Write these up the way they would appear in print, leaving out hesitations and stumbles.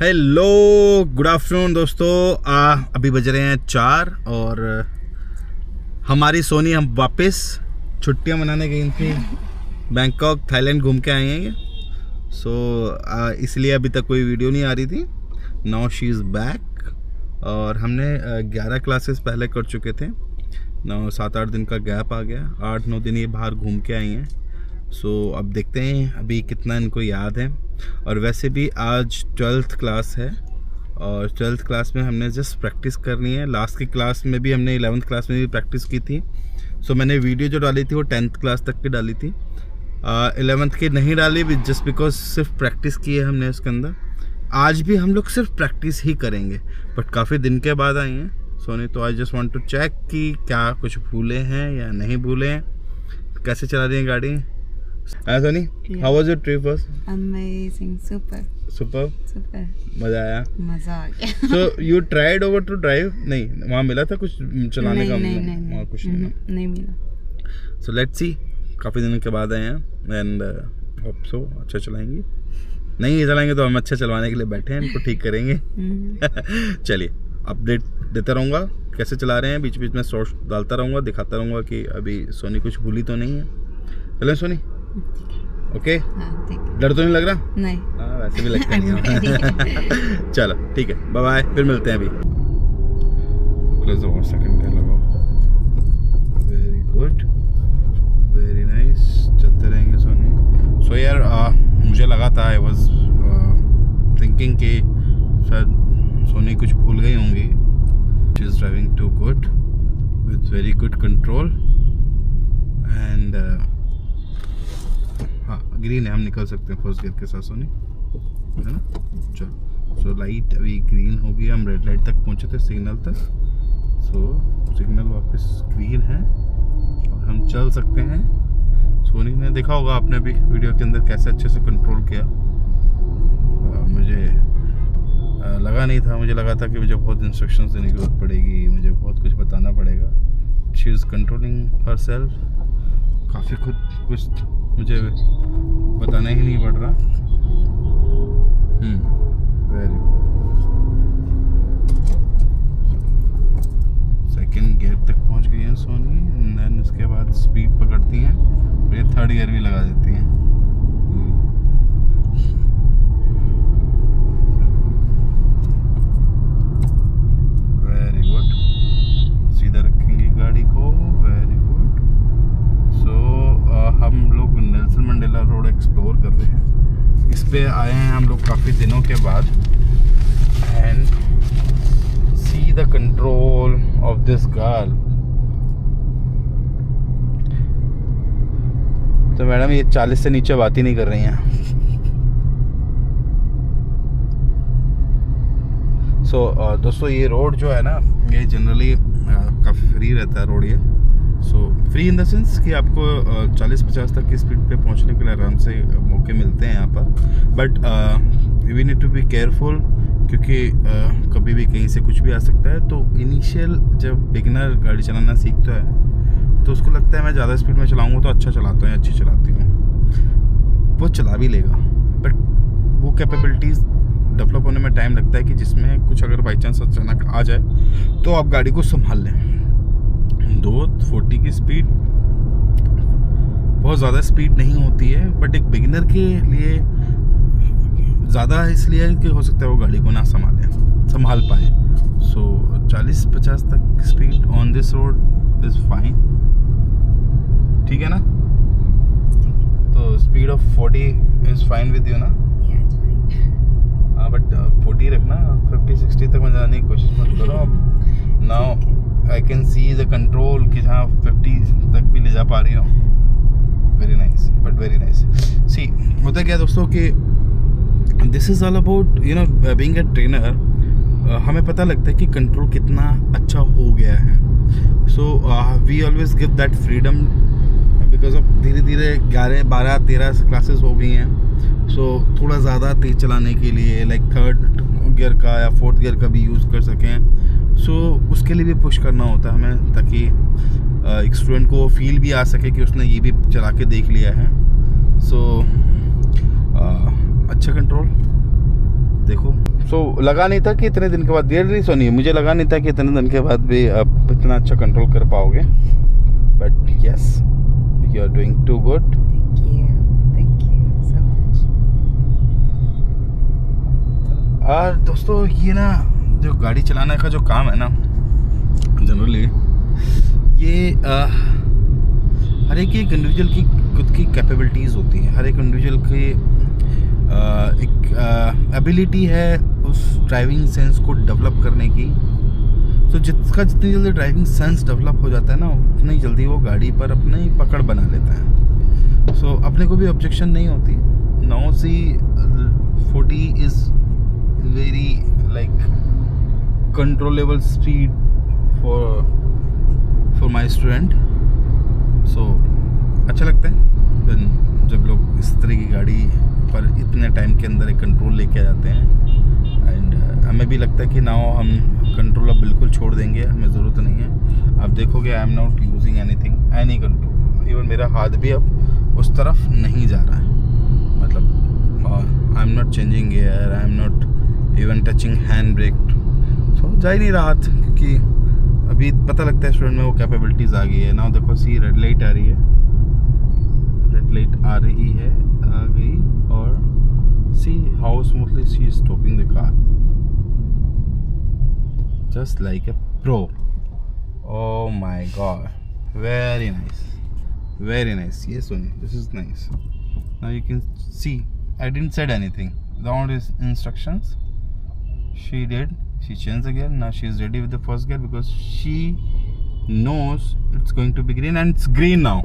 Hello good afternoon दोस्तों। अभी बज रहे हैं 4 और हमारी सोनी हम वापस छुट्टियां मनाने गई थी। बैंकॉक थाईलैंड घूम के आए हैं। इसलिए अभी तक कोई वीडियो नहीं आ रही थी। नाउ शी इज़ बैक और हमने 11 क्लासेस पहले कर चुके थे। नाउ 7-8 दिन का गैप आ गया। 8-9 दिन ये बाहर घूम के आई हैं। अब देखते हैं अभी कितना इनको याद है। और वैसे भी आज 12th क्लास है और 12th क्लास में हमने जस्ट प्रैक्टिस करनी है। लास्ट की क्लास में भी हमने 11th क्लास में भी प्रैक्टिस की थी। मैंने वीडियो जो डाली थी वो 10th क्लास तक की डाली थी। 11th की नहीं डाली जस्ट बिकॉज सिर्फ प्रैक्टिस की है हमने उसके अंदर। आज भी हम लोग सिर्फ प्रैक्टिस ही करेंगे बट काफ़ी दिन के बाद आई हैं सोनी। तो I just want to check कि क्या कुछ भूले हैं या नहीं भूले हैं, कैसे चला रही हैं गाड़ी। Soni, how was your trip? Was amazing, super. मजा आया? मजा आ गया। So you tried over to drive? नहीं, वहाँ मिला था कुछ चलाने का? नहीं, कुछ नहीं मिला। सो लेट्स सी, काफ़ी दिनों के बाद आए हैं एंड होप सो अच्छा चलाएंगी। नहीं चलाएंगे तो हम अच्छा चलवाने के लिए बैठे हैं, इनको ठीक करेंगे। चलिए अपडेट देता रहूँगा कैसे चला रहे हैं। बीच बीच में शॉर्ट्स डालता रहूँगा, दिखाता रहूँगा कि अभी सोनी कुछ भूली तो नहीं है। चलें सोनी? ओके, डर तो नहीं लग रहा? नहीं, वैसे भी लगता नहीं। चलो ठीक है, बाय बाय, फिर मिलते हैं अभी। वेरी गुड, वेरी नाइस, चलते रहेंगे सोनी। सो यार मुझे लगा था, आई वाज थिंकिंग कि शायद सोनी कुछ भूल गई होंगी। She is driving too good with very good control and हाँ ग्रीन है, हम निकल सकते हैं फर्स्ट गियर के साथ सोनी, है ना? चलो, सो लाइट अभी ग्रीन हो गई। हम रेड लाइट तक पहुंचे थे, सिग्नल तक। सिग्नल वापस ग्रीन है और हम चल सकते हैं। सोनी ने देखा होगा आपने भी वीडियो के अंदर कैसे अच्छे से कंट्रोल किया। मुझे लगा नहीं था, मुझे लगा था कि मुझे बहुत इंस्ट्रक्शंस देने की जरूरत पड़ेगी, मुझे बहुत कुछ बताना पड़ेगा। She is controlling her self. काफ़ी कुछ मुझे बताना ही नहीं पड़ रहा। वेरी सेकंड गियर तक पहुंच गई हैं सोनी एंड देन इसके बाद स्पीड पकड़ती हैं और ये थर्ड गियर भी लगा देती हैं। वेरी गुड, सीधा रखेंगी गाड़ी को। Very good. हम लोग नेल्सन मंडेला रोड एक्सप्लोर कर रहे हैं। इस पे आए हैं हम लोग काफ़ी दिनों के बाद and see the control of this girl. तो मैडम ये 40 से नीचे बात ही नहीं कर रही हैं। दोस्तों ये रोड जो है ना, ये जनरली काफ़ी फ्री रहता है रोड ये। फ्री इन द सेंस कि आपको 40-50 तक की स्पीड पे पहुंचने के लिए आराम से मौके मिलते हैं यहाँ पर। But we need to be careful क्योंकि कभी भी कहीं से कुछ भी आ सकता है। तो इनिशियल जब बिगिनर गाड़ी चलाना सीखता है तो उसको लगता है मैं ज़्यादा स्पीड में चलाऊँगा तो अच्छा चलाता हूँ, अच्छी चलाती हूँ। वो चला भी लेगा बट वो कैपेबिलिटीज़ डेवलप होने में टाइम लगता है कि जिसमें कुछ अगर बाई चांस अचानक आ जाए तो आप गाड़ी को संभाल लें। 240 की स्पीड बहुत ज़्यादा स्पीड नहीं होती है बट एक बिगिनर के लिए ज़्यादा इसलिए कि हो सकता है वो गाड़ी को ना संभाल पाए। 40-50 तक speed on this road is fine, ठीक है ना? तो speed of 40 is fine with you ना? हाँ बट 40 रखना, 50-60 तक में जाने की कोशिश मत करो। Now I can see the control कि जहाँ 50 तक भी ले जा पा रही हो। Very nice, but very nice. See होता क्या दोस्तों कि this is all about you know being a trainer. हमें पता लगता है कि कंट्रोल कितना अच्छा हो गया है। We always give that freedom because of धीरे धीरे 11, 12, 13 क्लासेस हो गई हैं। थोड़ा ज़्यादा तेज़ चलाने के लिए लाइक थर्ड गियर का या फोर्थ गियर का भी यूज़ कर सकें। उसके लिए भी पुश करना होता है हमें ताकि एक स्टूडेंट को फील भी आ सके कि उसने ये भी चला के देख लिया है। अच्छा कंट्रोल देखो सो लगा नहीं था कि इतने दिन के बाद, रियली सोनी, मुझे लगा नहीं था कि इतने दिन के बाद भी आप इतना अच्छा कंट्रोल कर पाओगे, but yes, you are doing too good. Thank you so much. और दोस्तों ये ना जो गाड़ी चलाने का जो काम है ना, जनरली ये हर एक इंडिविजुअल की खुद की कैपेबिलिटीज़ होती हैं, हर एक इंडिविजुअल की एक एबिलिटी है उस ड्राइविंग सेंस को डेवलप करने की। तो जिसका जितनी जल्दी ड्राइविंग सेंस डेवलप हो जाता है ना, उतनी जल्दी वो गाड़ी पर अपनी पकड़ बना लेता है। सो अपने को भी ऑब्जेक्शन नहीं होती। Now see 40 is very like controllable speed for my student. So अच्छा लगता है जब लोग इस तरह की गाड़ी पर इतने टाइम के अंदर एक कंट्रोल लेके आ जाते हैं। एंड हमें भी लगता है कि नाउ हम कंट्रोल अब बिल्कुल छोड़ देंगे, हमें ज़रूरत नहीं है। आप देखोगे आई am not using anything, any control, even मेरा हाथ भी अब उस तरफ नहीं जा रहा है। मतलब I am not changing gear, I am not even touching hand brake. So जा ही नहीं रहा हाथ, क्योंकि अभी पता लगता है स्टूडेंट में वो कैपेबिलिटीज़ आ गई है। नाउ देखो सी रेड लाइट आ रही है, रेड लाइट आ रही है, आ गई, और see how smoothly she is stopping the car, just like a pro. Oh my God, very nice, very nice. Yes Sony, this is nice. Now you can see I didn't said anything, down his instructions she did, she changed the gear. Now she is ready with the first gear because she knows it's going to be green, and it's green now.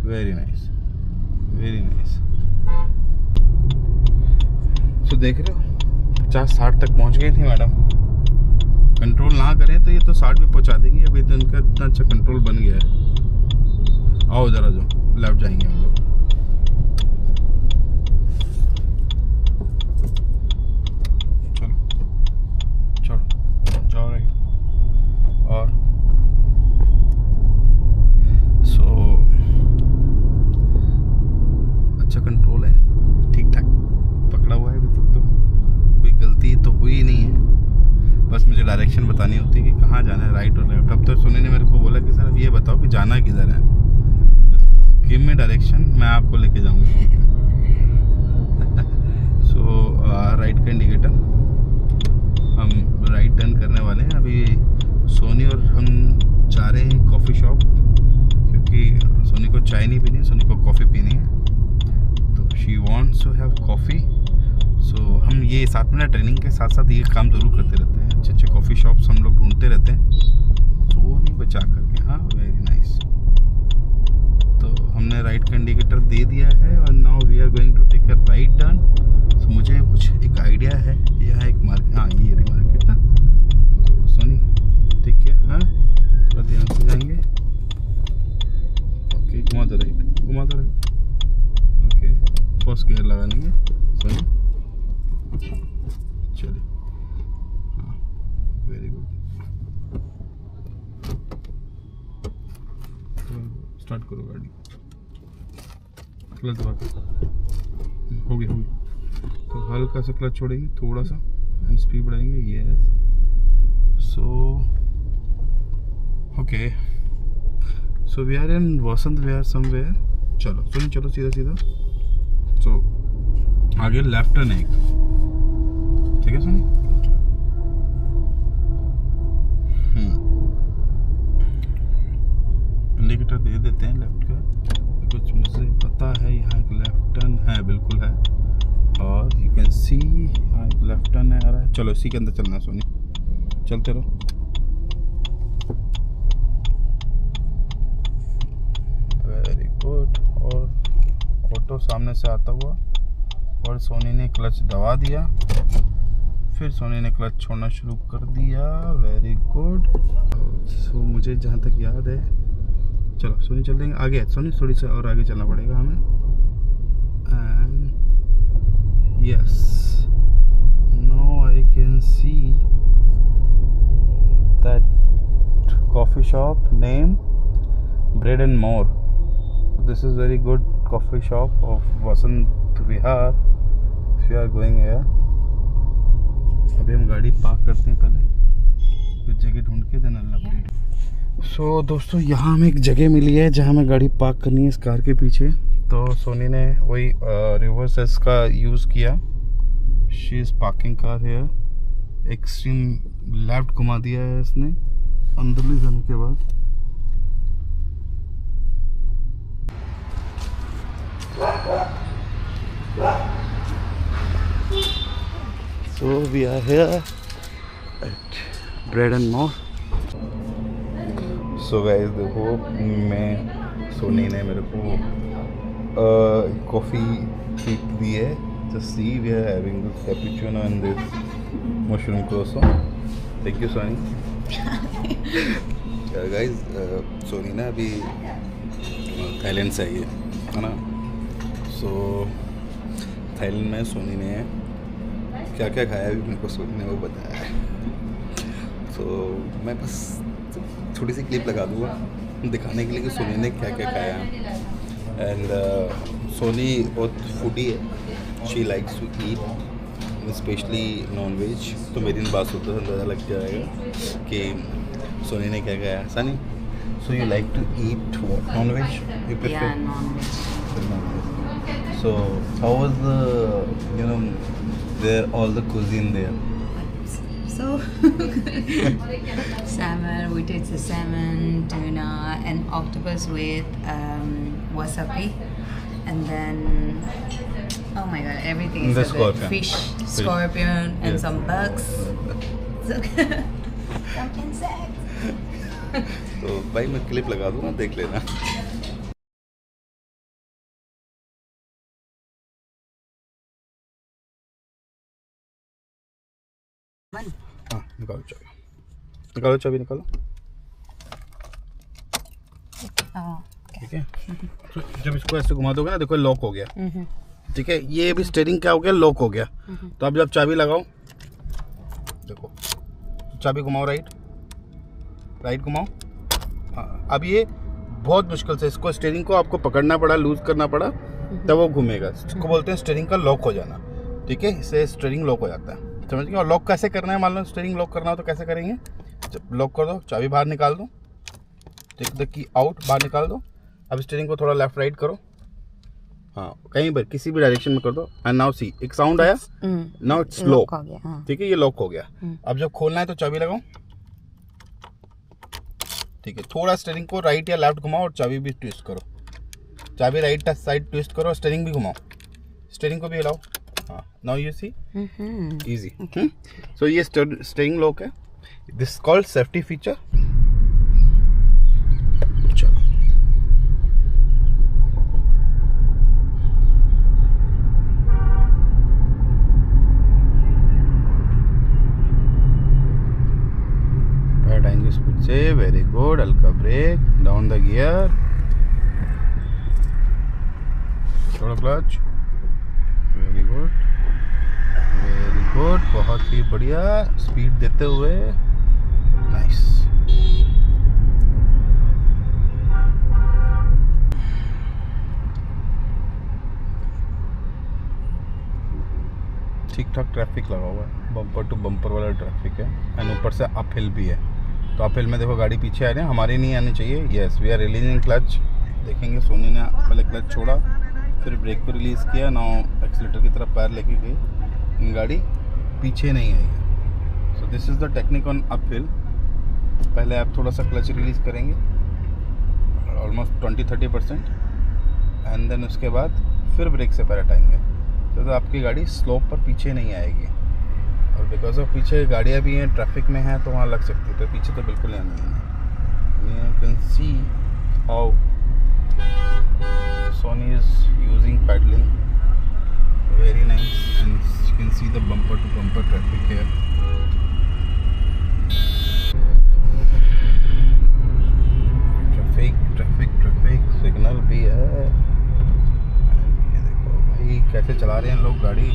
Very nice, very nice. So देख रहे हो 50-60 तक पहुंच गई थी madam. Control ना करें तो ये तो 60 भी पहुंचा देंगी। अभी तो इनका इतना अच्छा कंट्रोल बन गया है। आओ जरा, जो लेफ्ट जाएंगे हम लोग। चलो चलो जाओ रही। और सो अच्छा कंट्रोल है, ठीक ठाक पकड़ा हुआ है अभी तक, तो कोई गलती तो हुई नहीं है। बस मुझे डायरेक्शन बतानी होती है कि कहाँ जाना है, राइट और लेफ्ट। अब तो सोनी ने मेरे को बोला कि सर ये बताओ कि जाना किधर है, गिव मी डायरेक्शन, मैं आपको लेके जाऊंगा। सो राइट का इंडिकेटर, हम राइट टर्न करने वाले हैं। अभी सोनी और हम जा रहे हैं कॉफ़ी शॉप, क्योंकि सोनी को चाय नहीं पीनी, सोनी को कॉफ़ी पीनी है। तो she wants to have coffee. So हम ये साथ में ना ट्रेनिंग के साथ साथ ये काम ज़रूर करते रहते हैं। अच्छे अच्छे कॉफ़ी शॉप्स हम लोग ढूंढते रहते हैं, तो नहीं बचा करके। हाँ, वेरी नाइस। तो हमने राइट का इंडिकेटर दे दिया है, और now we are going to take a right turn. So मुझे कुछ एक आइडिया है, यहाँ एक मार्केट, हाँ ये रही मार्केट ना। तो सोनी टेक केयर, हाँ थोड़ा ध्यान से जाएंगे। ओके, घुमा दो राइट, घुमा दो राइट। ओके, फर्स्ट गियर लगा लेंगे सोनी, चलिए। हाँ, वेरी गुड, स्टार्ट करो गाड़ी, क्लच दबा के, हो गई। तो हल्का सा क्लच छोड़ेंगे, थोड़ा सा, एंड स्पीड बढ़ाएंगे। Yes, so okay, so we are in Vasant Vihar somewhere. चलो सुनिए, चलो सीधा सीधा। सो आगे लेफ्ट टर्न है एक, ठीक है सुनिए। इंडिकेटर दे देते हैं लेफ्ट का, कुछ मुझे पता है यहाँ एक लेफ्ट टर्न है, बिल्कुल है। और यू कैन सी यहाँ एक लेफ्ट टर्न है आ रहा है। चलो इसी के अंदर चलना है सोनी, चलते रहो। Very good. और ऑटो सामने से आता हुआ, और सोनी ने क्लच दबा दिया, फिर सोनी ने क्लच छोड़ना शुरू कर दिया। Very good. सो मुझे जहाँ तक याद है, चलो सोनी चल देंगे आगे। सोनी थोड़ी सा और आगे चलना पड़ेगा हमें। And yes, now I can see that coffee shop name bread and more. This is very good coffee shop of Vasant Vihar. If you are going here, अभी हम गाड़ी पार्क करते हैं पहले, फिर जगह ढूंढ के देन अल्लाह। सो दोस्तों यहाँ हमें एक जगह मिली है जहाँ हमें गाड़ी पार्क करनी है इस कार के पीछे। तो सोनी ने वही रिवर्स एस का यूज़ किया। शी इज़ पार्किंग कार है, एक्सट्रीम लेफ्ट घुमा दिया है इसने अंदर ले जाने के बाद। So we are here at Bread and More. So guys देखो, मैं सोनी ने मेरे को कॉफ़ी ट्रीट दी है। Just see we are having this cappuccino and this mushroom croissant. Thank you Soni. guys Soni ना अभी थाईलैंड से आई है ना। सो थाईलैंड में सोनी ने क्या क्या खाया अभी मेरे को सोनी ने वो बताया है। तो मैं बस थोड़ी सी क्लिप लगा दूँगा दिखाने के लिए कि सोनी ने क्या क्या खाया। एंड सोनी बहुत फूडी है, she likes to eat specially non veg. तो मेरी इन बात होता है अंदाज़ा लग जाएगा कि सोनी ने क्या खाया। Sunny, so you like to eat non veg? You prefer non-veg. So how was the there all the cuisine there? So salmon, we did the salmon, tuna, and octopus with wasabi, and then oh my god, everything is The so scorpion. good. Fish, scorpion, and Yeah. some bugs. So good. Some insects. तो भाई मैं clip लगा दूँगा, देख लेना। हाँ निकालो चाबी, निकालो चाबी, निकालो। Oh. ठीक है, तो जब इसको ऐसे घुमा दोगे ना, देखो लॉक हो गया। ठीक है, ये भी स्टीयरिंग क्या हो गया, लॉक हो गया। तो अब जब चाबी लगाओ, देखो चाबी घुमाओ, राइट राइट घुमाओ। हाँ, अब ये बहुत मुश्किल से इसको स्टीयरिंग को आपको पकड़ना पड़ा, लूज करना पड़ा, तब वो घूमेगा। इसको बोलते हैं स्टीयरिंग का लॉक हो जाना। ठीक है, इससे स्टीयरिंग लॉक हो जाता है, समझ गए। और लॉक कैसे करना है, मान लो स्टीयरिंग लॉक करना हो तो कैसे करेंगे। जब लॉक कर दो, चाबी बाहर निकाल दो, टेक द की आउट, बाहर निकाल दो। अब स्टीयरिंग को थोड़ा लेफ्ट राइट करो, हाँ कहीं पर किसी भी डायरेक्शन में कर दो। एंड नाउ सी, एक साउंड आया, नाउ इट्स लॉक हो गया। हाँ. ठीक है, ये लॉक हो गया। अब जब खोलना है तो चाबी लगाओ। ठीक है, थोड़ा स्टीयरिंग को राइट या लेफ्ट घुमाओ और चाबी भी ट्विस्ट करो। चाबी राइट साइड ट्विस्ट करो, स्टीयरिंग भी घुमाओ, स्टीयरिंग को भी हिलाओ। हाँ, नाउ यू सी, इजी। सो ये स्टीयरिंग लॉक है, दिस कॉल्ड सेफ्टी फीचर। चलो बैठाएंगे स्पीड से, वेरी गुड। हल्का ब्रेक, डाउन द गियर, छोड़ो clutch, very good very good, बहुत ही बढ़िया। स्पीड देते हुए, नाइस। ठीक ठाक ट्रैफिक लगा हुआ है, बम्पर टू बम्पर वाला ट्रैफिक है। एंड ऊपर से अप हिल भी है, तो अप हिल में देखो गाड़ी पीछे आ रही है, हमारी नहीं आनी चाहिए। Yes, we are releasing clutch. देखेंगे सोनी ने पहले क्लच छोड़ा, फिर ब्रेक को रिलीज़ किया, नाउ एक्सीलेटर की तरफ पैर लेके गई, गाड़ी पीछे नहीं आई है। So this is the technique on up hill. पहले आप थोड़ा सा क्लच रिलीज़ करेंगे, ऑलमोस्ट 20-30%, एंड देन उसके बाद फिर ब्रेक से पैर हटाएंगे, तो आपकी गाड़ी स्लोप पर पीछे नहीं आएगी। और बिकॉज ऑफ पीछे गाड़ियाँ भी हैं, ट्रैफिक में हैं, तो वहाँ लग सकती है, तो पीछे तो बिल्कुल नहीं आनी है। You can see how Sony is using paddling, very nice, and you can see the bumper to bumper traffic here. Traffic signal भी है। ये देखो भाई कैसे चला रहे हैं लोग गाड़ी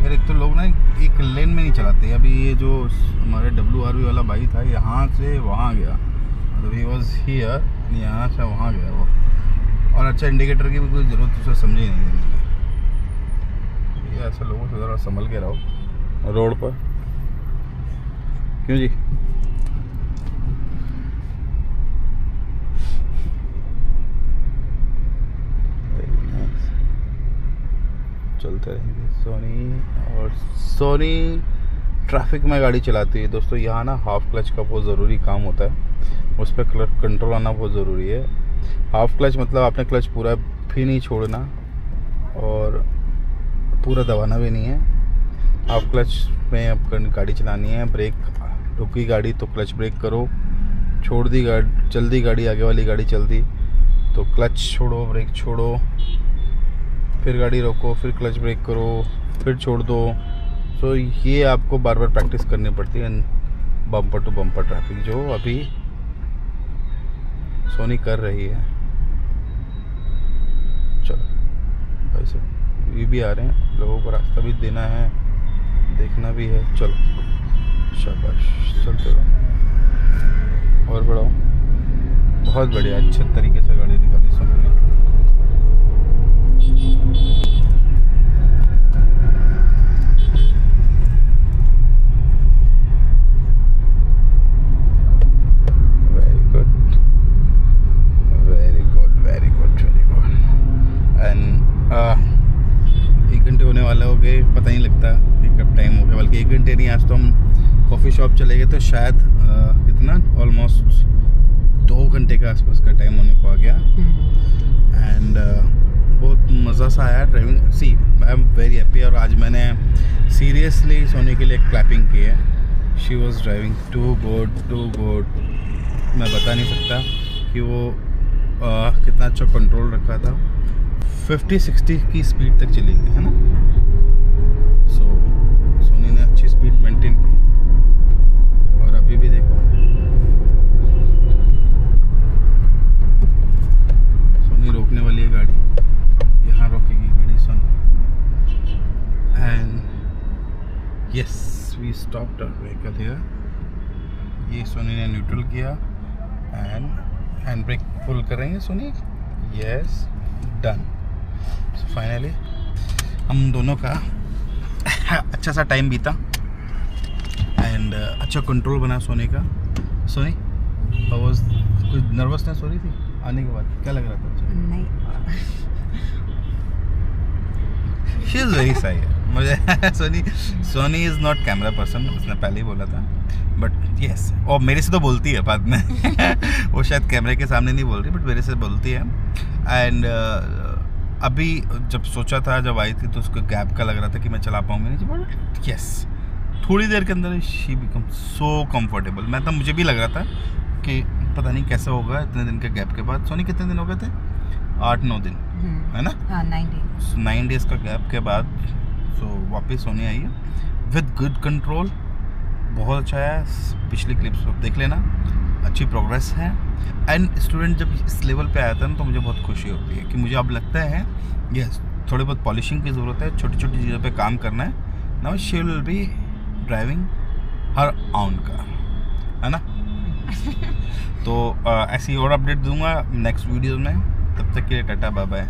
यार। एक तो लोग ना एक लेन में नहीं चलाते। अभी ये जो हमारे WRV वाला भाई था, यहाँ से वहाँ गया, मतलब ही वॉज हियर, यहाँ से वहाँ गया वो। और अच्छा इंडिकेटर की भी कोई ज़रूरत उसे समझी नहीं देने की। ये ऐसे लोगों से ज़रा संभल के रहो रोड पर। क्यों जी? चलते रहेंगे सोनी। और सोनी ट्रैफिक में गाड़ी चलाती है दोस्तों। यहाँ ना हाफ क्लच का बहुत ज़रूरी काम होता है, उस पर कंट्रोल आना बहुत ज़रूरी है। हाफ क्लच मतलब आपने क्लच पूरा भी नहीं छोड़ना और पूरा दबाना भी नहीं है। हाफ क्लच में अब गाड़ी चलानी है। ब्रेक रुकी गाड़ी तो क्लच ब्रेक करो, छोड़ दी गाड़ी, चल दी गाड़ी, आगे वाली गाड़ी चल दी तो क्लच छोड़ो, ब्रेक छोड़ो, फिर गाड़ी रोको, फिर क्लच ब्रेक करो, फिर छोड़ दो। सो ये आपको बार बार प्रैक्टिस करनी पड़ती है बम्पर टू बम्पर ट्रैफिक, जो अभी सोनी कर रही है। चलो भाई साहब, ये भी आ रहे हैं, लोगों को रास्ता भी देना है, देखना भी है। चलो शाबाश, चलते रहो और बढ़ाओ। बहुत बढ़िया, अच्छे तरीके से गाड़ी निकाली सोनी ने। पता नहीं लगता कि कब टाइम हो गया, बल्कि 1 घंटे नहीं, आज तो हम कॉफ़ी शॉप चले गए तो शायद कितना ऑलमोस्ट 2 घंटे के आसपास का टाइम होने को आ गया। एंड बहुत मज़ा सा आया driving. See I am very happy. और आज मैंने सीरियसली सोनी के लिए क्लैपिंग की है। She was driving too good. मैं बता नहीं सकता कि वो कितना अच्छा कंट्रोल रखा था। 50-60 की स्पीड तक चली गई है ना। सो सोनी ने अच्छी स्पीड मेंटेन की। और अभी भी देखो सोनी रोकने वाली है गाड़ी, यहाँ रोकेगी गाड़ी Soni. And yes, we stopped our vehicle here. ये सोनी ने न्यूट्रल किया एंड हैंड ब्रेक पुल कर रही है Soni. Yes, done. So finally हम दोनों का अच्छा सा टाइम बीता एंड अच्छा कंट्रोल बना सोनी का। सोनी कुछ नर्वसनेस हो रही थी आने के बाद? क्या लग रहा था? नहीं, शी इज़ वेरी सही है मुझे। Soni is not camera person, उसने पहले ही बोला था, बट यस, और मेरे से तो बोलती है बाद में। वो शायद कैमरे के सामने नहीं बोल रही, बट मेरे से बोलती है। एंड अभी जब सोचा था, जब आई थी तो उसको गैप का लग रहा था कि मैं चला पाऊंगी नहीं, बट यस, थोड़ी देर के अंदर शी बिकम सो कंफर्टेबल। मैं तो मुझे भी लग रहा था कि पता नहीं कैसे होगा इतने दिन के गैप के बाद। सोनी कितने दिन हो गए थे? 8-9 दिन है ना? हाँ, 9 डेज़ का गैप के बाद सो वापस सोनी आई है विद गुड कंट्रोल। बहुत अच्छा है। पिछली क्लिप्स आप देख लेना, अच्छी प्रोग्रेस है। एंड स्टूडेंट जब इस लेवल पे आया था ना तो मुझे बहुत खुशी होती है कि मुझे अब लगता है यस, थोड़ी बहुत पॉलिशिंग की ज़रूरत है, छोटी छोटी चीज़ों पे काम करना है। Now she will be driving her on car, है ना? तो ऐसी और अपडेट दूंगा नेक्स्ट वीडियो में। तब तक के लिए टाटा, बाय बाय।